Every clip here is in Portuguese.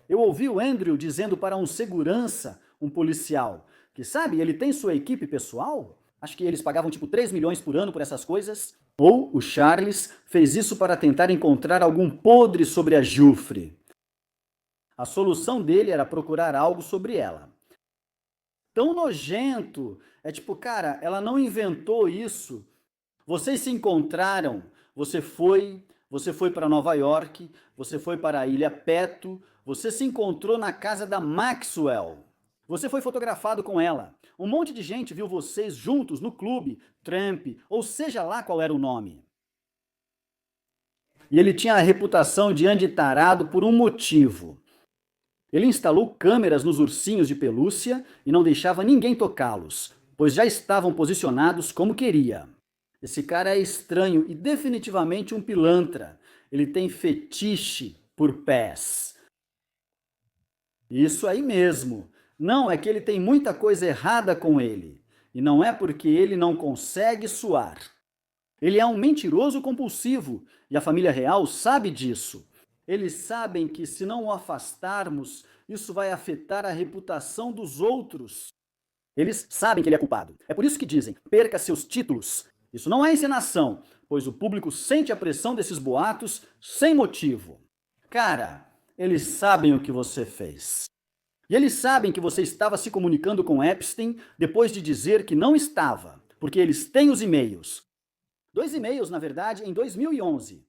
Eu ouvi o Andrew dizendo para um segurança, um policial, que sabe, ele tem sua equipe pessoal. Acho que eles pagavam tipo 3 milhões por ano por essas coisas. Ou o Charles fez isso para tentar encontrar algum podre sobre a Giuffre. A solução dele era procurar algo sobre ela. Tão nojento! É tipo, cara, ela não inventou isso. Vocês se encontraram, você foi para Nova York, você foi para a Ilha Peto, você se encontrou na casa da Maxwell. Você foi fotografado com ela. Um monte de gente viu vocês juntos no clube, Trump, ou seja lá qual era o nome. E ele tinha a reputação de anditarado por um motivo. Ele instalou câmeras nos ursinhos de pelúcia e não deixava ninguém tocá-los, pois já estavam posicionados como queria. Esse cara é estranho e definitivamente um pilantra. Ele tem fetiche por pés. Isso aí mesmo. Não, é que ele tem muita coisa errada com ele. E não é porque ele não consegue suar. Ele é um mentiroso compulsivo e a família real sabe disso. Eles sabem que se não o afastarmos, isso vai afetar a reputação dos outros. Eles sabem que ele é culpado. É por isso que dizem: perca seus títulos. Isso não é encenação, pois o público sente a pressão desses boatos sem motivo. Cara, eles sabem o que você fez. E eles sabem que você estava se comunicando com Epstein depois de dizer que não estava, porque eles têm os e-mails. 2 e-mails, na verdade, em 2011.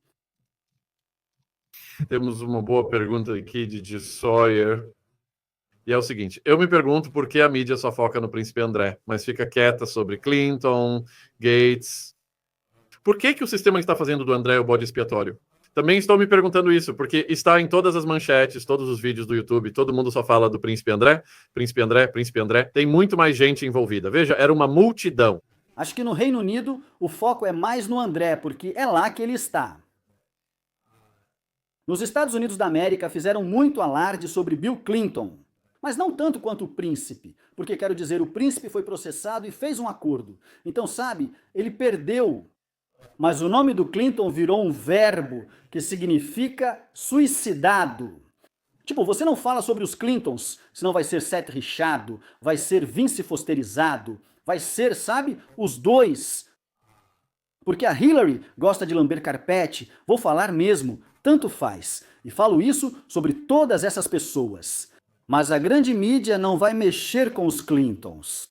Temos uma boa pergunta aqui de Sawyer. E é o seguinte, eu me pergunto por que a mídia só foca no príncipe André, mas fica quieta sobre Clinton, Gates. Por que o sistema está fazendo do André o bode expiatório? Também estou me perguntando isso, porque está em todas as manchetes, todos os vídeos do YouTube, todo mundo só fala do príncipe André, príncipe André, príncipe André. Tem muito mais gente envolvida. Veja, era uma multidão. Acho que no Reino Unido o foco é mais no André, porque é lá que ele está. Nos Estados Unidos da América fizeram muito alarde sobre Bill Clinton, mas não tanto quanto o príncipe, porque quero dizer, o príncipe foi processado e fez um acordo. Então, sabe, ele perdeu. Mas o nome do Clinton virou um verbo que significa suicidado. Tipo, você não fala sobre os Clintons, senão vai ser Seth Richado, vai ser Vince Fosterizado, vai ser, sabe, os dois. Porque a Hillary gosta de lamber carpete, vou falar mesmo, tanto faz. E falo isso sobre todas essas pessoas. Mas a grande mídia não vai mexer com os Clintons.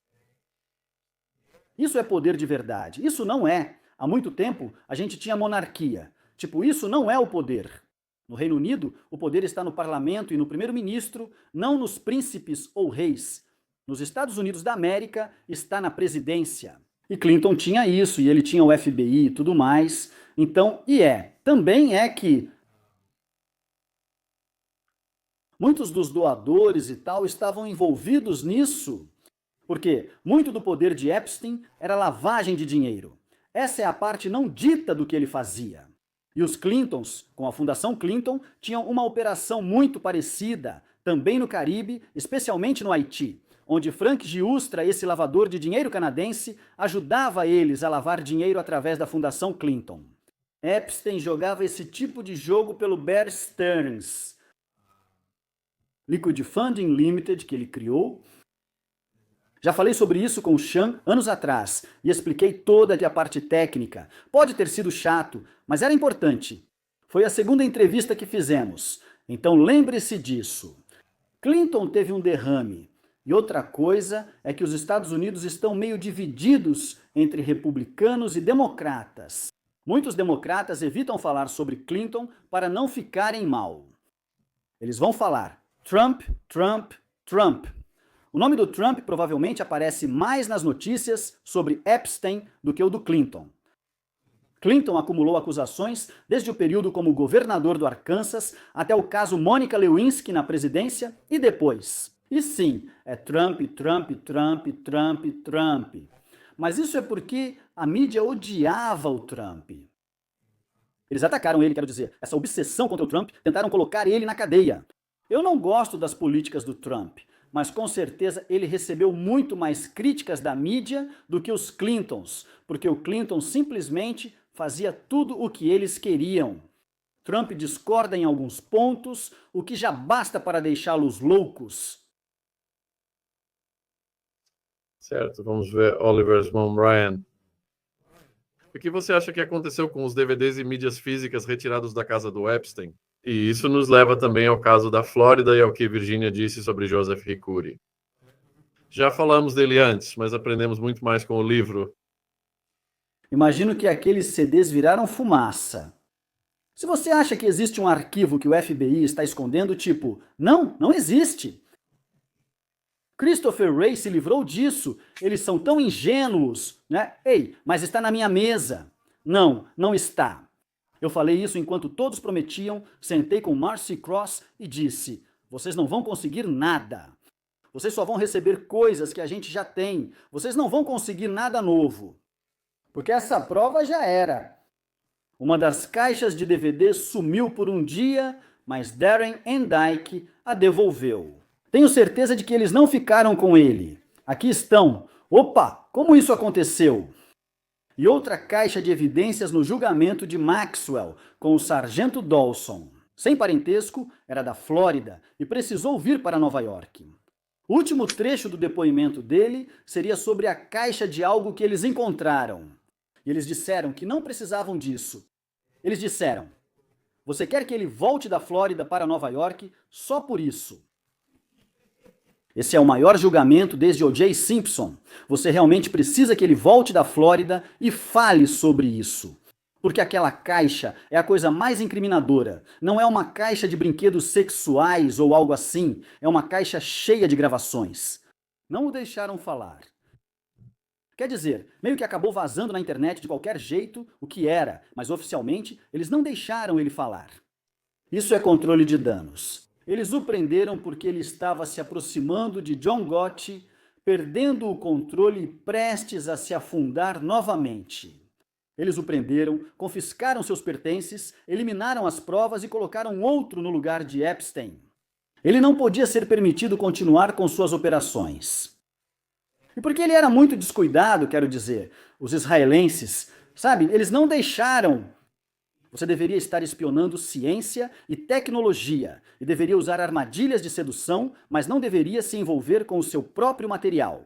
Isso é poder de verdade. Isso não é. Há muito tempo a gente tinha monarquia. Tipo, isso não é o poder. No Reino Unido, o poder está no parlamento e no primeiro-ministro, não nos príncipes ou reis. Nos Estados Unidos da América, está na presidência. E Clinton tinha isso, e ele tinha o FBI e tudo mais. Então, também é que muitos dos doadores e tal estavam envolvidos nisso, porque muito do poder de Epstein era lavagem de dinheiro. Essa é a parte não dita do que ele fazia. E os Clintons, com a Fundação Clinton, tinham uma operação muito parecida, também no Caribe, especialmente no Haiti, onde Frank Giustra, esse lavador de dinheiro canadense, ajudava eles a lavar dinheiro através da Fundação Clinton. Epstein jogava esse tipo de jogo pelo Bear Stearns, Liquid Funding Limited, que ele criou. Já falei sobre isso com o Sean anos atrás e expliquei toda a parte técnica. Pode ter sido chato, mas era importante. Foi a segunda entrevista que fizemos, então lembre-se disso. Clinton teve um derrame. E outra coisa é que os Estados Unidos estão meio divididos entre republicanos e democratas. Muitos democratas evitam falar sobre Clinton para não ficarem mal. Eles vão falar Trump, Trump, Trump. O nome do Trump provavelmente aparece mais nas notícias sobre Epstein do que o do Clinton. Clinton acumulou acusações desde o período como governador do Arkansas até o caso Monica Lewinsky na presidência e depois. E sim, é Trump, Trump, Trump, Trump, Trump. Mas isso é porque a mídia odiava o Trump. Eles atacaram ele, quero dizer, essa obsessão contra o Trump, tentaram colocar ele na cadeia. Eu não gosto das políticas do Trump, mas com certeza ele recebeu muito mais críticas da mídia do que os Clintons, porque o Clinton simplesmente fazia tudo o que eles queriam. Trump discorda em alguns pontos, o que já basta para deixá-los loucos. Certo, vamos ver Oliver's Mom Ryan. O que você acha que aconteceu com os DVDs e mídias físicas retirados da casa do Epstein? E isso nos leva também ao caso da Flórida e ao que Virginia disse sobre Joseph Ricuri. Já falamos dele antes, mas aprendemos muito mais com o livro. Imagino que aqueles CDs viraram fumaça. Se você acha que existe um arquivo que o FBI está escondendo, tipo, não existe. Christopher Wray se livrou disso. Eles são tão ingênuos, né? Ei, mas está na minha mesa. Não está. Eu falei isso enquanto todos prometiam, sentei com Marcy Cross e disse, vocês não vão conseguir nada. Vocês só vão receber coisas que a gente já tem. Vocês não vão conseguir nada novo. Porque essa prova já era. Uma das caixas de DVD sumiu por um dia, mas Darren Endyke a devolveu. Tenho certeza de que eles não ficaram com ele. Aqui estão. Opa, como isso aconteceu? E outra caixa de evidências no julgamento de Maxwell com o sargento Dawson. Sem parentesco, era da Flórida e precisou vir para Nova York. O último trecho do depoimento dele seria sobre a caixa de algo que eles encontraram. E eles disseram que não precisavam disso. Eles disseram, você quer que ele volte da Flórida para Nova York só por isso. Esse é o maior julgamento desde O.J. Simpson. Você realmente precisa que ele volte da Flórida e fale sobre isso. Porque aquela caixa é a coisa mais incriminadora. Não é uma caixa de brinquedos sexuais ou algo assim. É uma caixa cheia de gravações. Não o deixaram falar. Quer dizer, meio que acabou vazando na internet de qualquer jeito o que era, mas oficialmente eles não deixaram ele falar. Isso é controle de danos. Eles o prenderam porque ele estava se aproximando de John Gotti, perdendo o controle e prestes a se afundar novamente. Eles o prenderam, confiscaram seus pertences, eliminaram as provas e colocaram outro no lugar de Epstein. Ele não podia ser permitido continuar com suas operações. E porque ele era muito descuidado, quero dizer, os israelenses, sabe, eles não deixaram. Você deveria estar espionando ciência e tecnologia e deveria usar armadilhas de sedução, mas não deveria se envolver com o seu próprio material.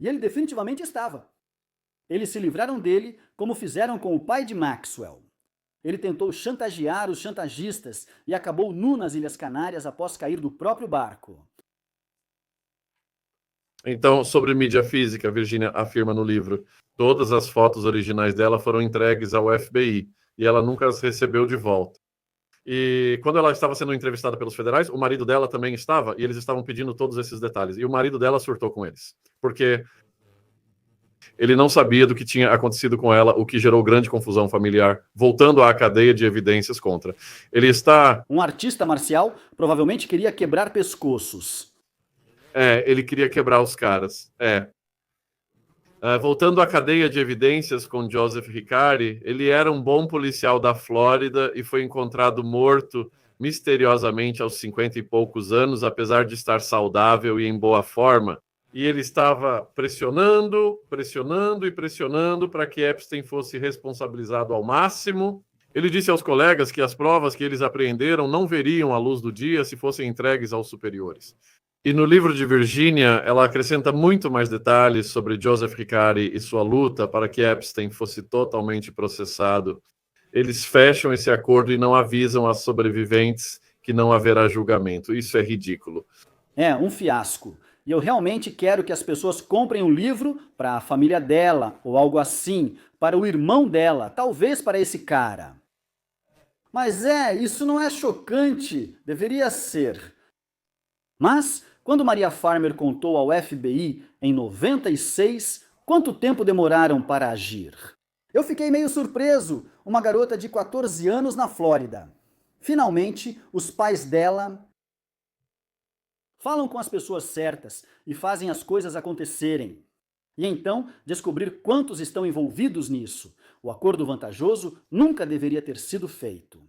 E ele definitivamente estava. Eles se livraram dele como fizeram com o pai de Maxwell. Ele tentou chantagear os chantagistas e acabou nu nas Ilhas Canárias após cair do próprio barco. Então, sobre mídia física, Virginia afirma no livro, todas as fotos originais dela foram entregues ao FBI e ela nunca as recebeu de volta. E quando ela estava sendo entrevistada pelos federais, o marido dela também estava e eles estavam pedindo todos esses detalhes. E o marido dela surtou com eles, porque ele não sabia do que tinha acontecido com ela, o que gerou grande confusão familiar, voltando à cadeia de evidências contra. Ele está... Um artista marcial provavelmente queria quebrar pescoços. Ele queria quebrar os caras. Voltando à cadeia de evidências com Joseph Ricari, ele era um bom policial da Flórida e foi encontrado morto misteriosamente aos 50 e poucos anos, apesar de estar saudável e em boa forma. E ele estava pressionando para que Epstein fosse responsabilizado ao máximo. Ele disse aos colegas que as provas que eles apreenderam não veriam a luz do dia se fossem entregues aos superiores. E no livro de Virginia, ela acrescenta muito mais detalhes sobre Joseph Ricari e sua luta para que Epstein fosse totalmente processado. Eles fecham esse acordo e não avisam as sobreviventes que não haverá julgamento. Isso é ridículo. É um fiasco. E eu realmente quero que as pessoas comprem um livro para a família dela, ou algo assim, para o irmão dela, talvez para esse cara. Mas isso não é chocante, deveria ser. Mas, quando Maria Farmer contou ao FBI em 96, quanto tempo demoraram para agir? Eu fiquei meio surpreso, uma garota de 14 anos na Flórida. Finalmente, os pais dela falam com as pessoas certas e fazem as coisas acontecerem. E então, descobrir quantos estão envolvidos nisso. O acordo vantajoso nunca deveria ter sido feito.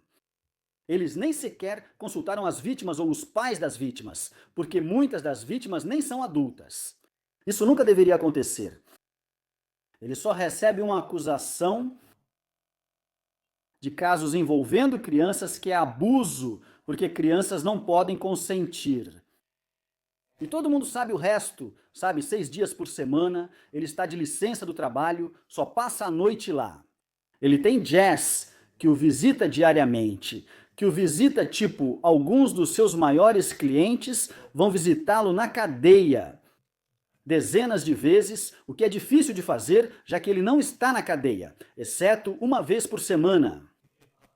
Eles nem sequer consultaram as vítimas ou os pais das vítimas, porque muitas das vítimas nem são adultas. Isso nunca deveria acontecer. Eles só recebem uma acusação de casos envolvendo crianças que é abuso, porque crianças não podem consentir. E todo mundo sabe o resto, sabe? 6 dias por semana, ele está de licença do trabalho, só passa a noite lá. Ele tem Jess, que o visita diariamente, que o visita tipo, alguns dos seus maiores clientes vão visitá-lo na cadeia. Dezenas de vezes, o que é difícil de fazer, já que ele não está na cadeia, exceto uma vez por semana.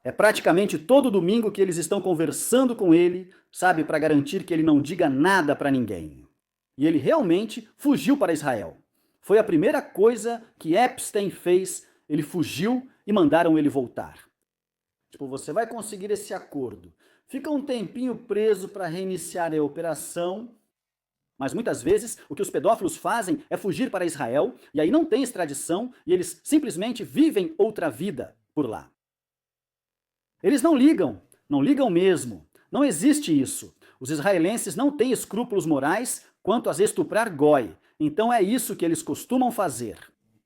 É praticamente todo domingo que eles estão conversando com ele, sabe, para garantir que ele não diga nada para ninguém. E ele realmente fugiu para Israel. Foi a primeira coisa que Epstein fez, ele fugiu e mandaram ele voltar. Tipo, você vai conseguir esse acordo. Fica um tempinho preso para reiniciar a operação, mas muitas vezes o que os pedófilos fazem é fugir para Israel, e aí não tem extradição, e eles simplesmente vivem outra vida por lá. Eles não ligam mesmo. Não existe isso. Os israelenses não têm escrúpulos morais quanto a estuprar goi. Então é isso que eles costumam fazer.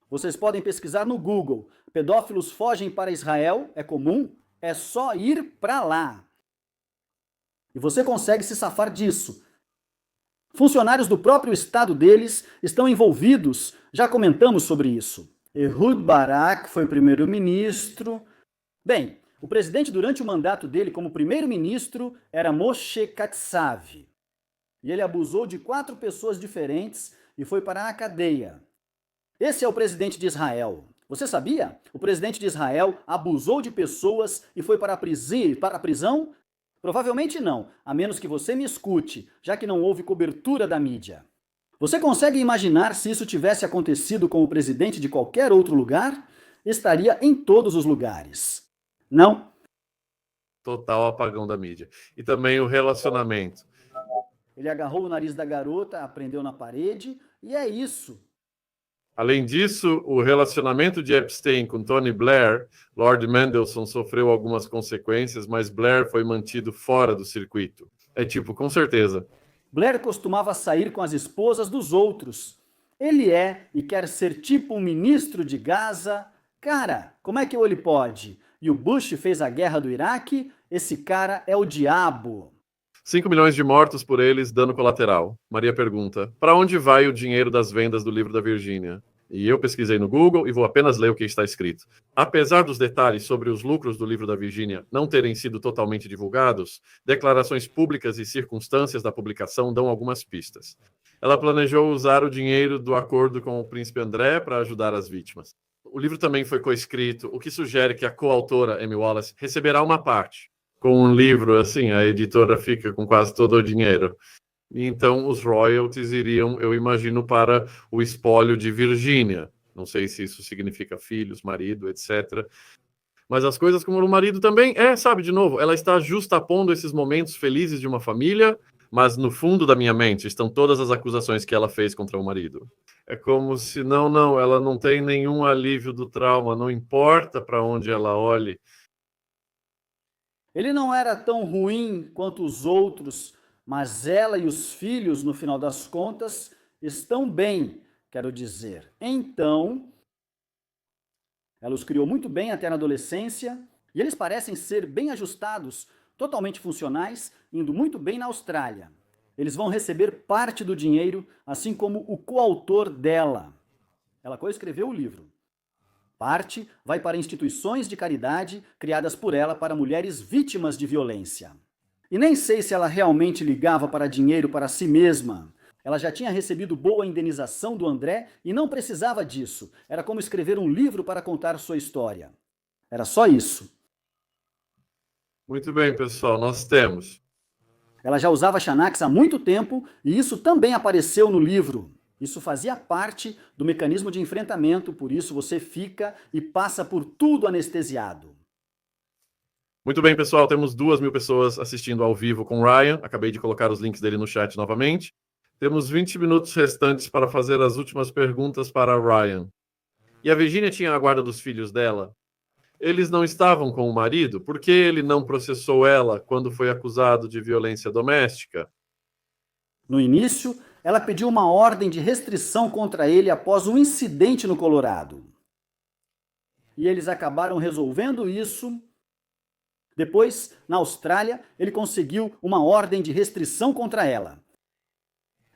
Vocês podem pesquisar no Google. Pedófilos fogem para Israel, é comum, é só ir para lá. E você consegue se safar disso. Funcionários do próprio estado deles estão envolvidos, já comentamos sobre isso. Ehud Barak foi primeiro-ministro. Bem, o presidente, durante o mandato dele como primeiro-ministro, era Moshe Katsav. E ele abusou de 4 pessoas diferentes e foi para a cadeia. Esse é o presidente de Israel. Você sabia? O presidente de Israel abusou de pessoas e foi para a prisão? Provavelmente não, a menos que você me escute, já que não houve cobertura da mídia. Você consegue imaginar se isso tivesse acontecido com o presidente de qualquer outro lugar? Estaria em todos os lugares. Não? Total apagão da mídia. E também o relacionamento. Ele agarrou o nariz da garota, prendeu na parede, e é isso. Além disso, o relacionamento de Epstein com Tony Blair, Lord Mandelson sofreu algumas consequências, mas Blair foi mantido fora do circuito. É tipo, com certeza. Blair costumava sair com as esposas dos outros. Ele é e quer ser tipo um ministro de Gaza. Cara, como é que ele pode? E o Bush fez a guerra do Iraque? Esse cara é o diabo. 5 milhões de mortos por eles, dano colateral. Maria pergunta, para onde vai o dinheiro das vendas do livro da Virgínia? E eu pesquisei no Google e vou apenas ler o que está escrito. Apesar dos detalhes sobre os lucros do livro da Virgínia não terem sido totalmente divulgados, declarações públicas e circunstâncias da publicação dão algumas pistas. Ela planejou usar o dinheiro do acordo com o príncipe André para ajudar as vítimas. O livro também foi coescrito, o que sugere que a coautora, Amy Wallace, receberá uma parte. Com um livro, assim, a editora fica com quase todo o dinheiro. Então, os royalties iriam, eu imagino, para o espólio de Virgínia. Não sei se isso significa filhos, marido, etc. Mas as coisas como o marido também, sabe, de novo, ela está justapondo esses momentos felizes de uma família, mas no fundo da minha mente estão todas as acusações que ela fez contra o marido. É como se, ela não tem nenhum alívio do trauma, não importa para onde ela olhe. Ele não era tão ruim quanto os outros, mas ela e os filhos, no final das contas, estão bem, quero dizer. Então, ela os criou muito bem até na adolescência, e eles parecem ser bem ajustados, totalmente funcionais, indo muito bem na Austrália. Eles vão receber parte do dinheiro, assim como o coautor dela. Ela coescreveu o livro. Parte vai para instituições de caridade criadas por ela para mulheres vítimas de violência. E nem sei se ela realmente ligava para dinheiro para si mesma. Ela já tinha recebido boa indenização do André e não precisava disso. Era como escrever um livro para contar sua história. Era só isso. Muito bem, pessoal, nós temos. Ela já usava Xanax há muito tempo e isso também apareceu no livro. Isso fazia parte do mecanismo de enfrentamento, por isso você fica e passa por tudo anestesiado. Muito bem, pessoal, temos 2.000 pessoas assistindo ao vivo com o Ryan. Acabei de colocar os links dele no chat novamente. Temos 20 minutos restantes para fazer as últimas perguntas para Ryan. E a Virginia tinha a guarda dos filhos dela? Eles não estavam com o marido? Por que ele não processou ela quando foi acusado de violência doméstica? No início, ela pediu uma ordem de restrição contra ele após um incidente no Colorado. E eles acabaram resolvendo isso Depois, na Austrália, ele conseguiu uma ordem de restrição contra ela.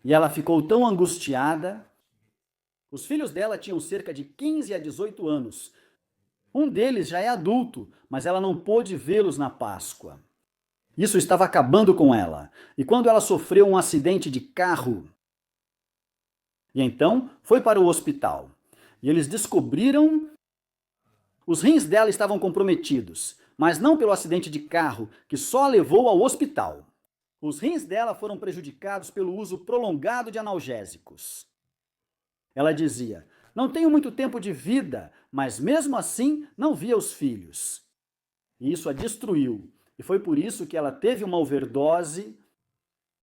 E ela ficou tão angustiada. Os filhos dela tinham cerca de 15 a 18 anos. Um deles já é adulto, mas ela não pôde vê-los na Páscoa. Isso estava acabando com ela. E quando ela sofreu um acidente de carro, e então foi para o hospital. E eles descobriram os rins dela estavam comprometidos, mas não pelo acidente de carro, que só a levou ao hospital. Os rins dela foram prejudicados pelo uso prolongado de analgésicos. Ela dizia: não tenho muito tempo de vida, mas mesmo assim não via os filhos. E isso a destruiu. E foi por isso que ela teve uma overdose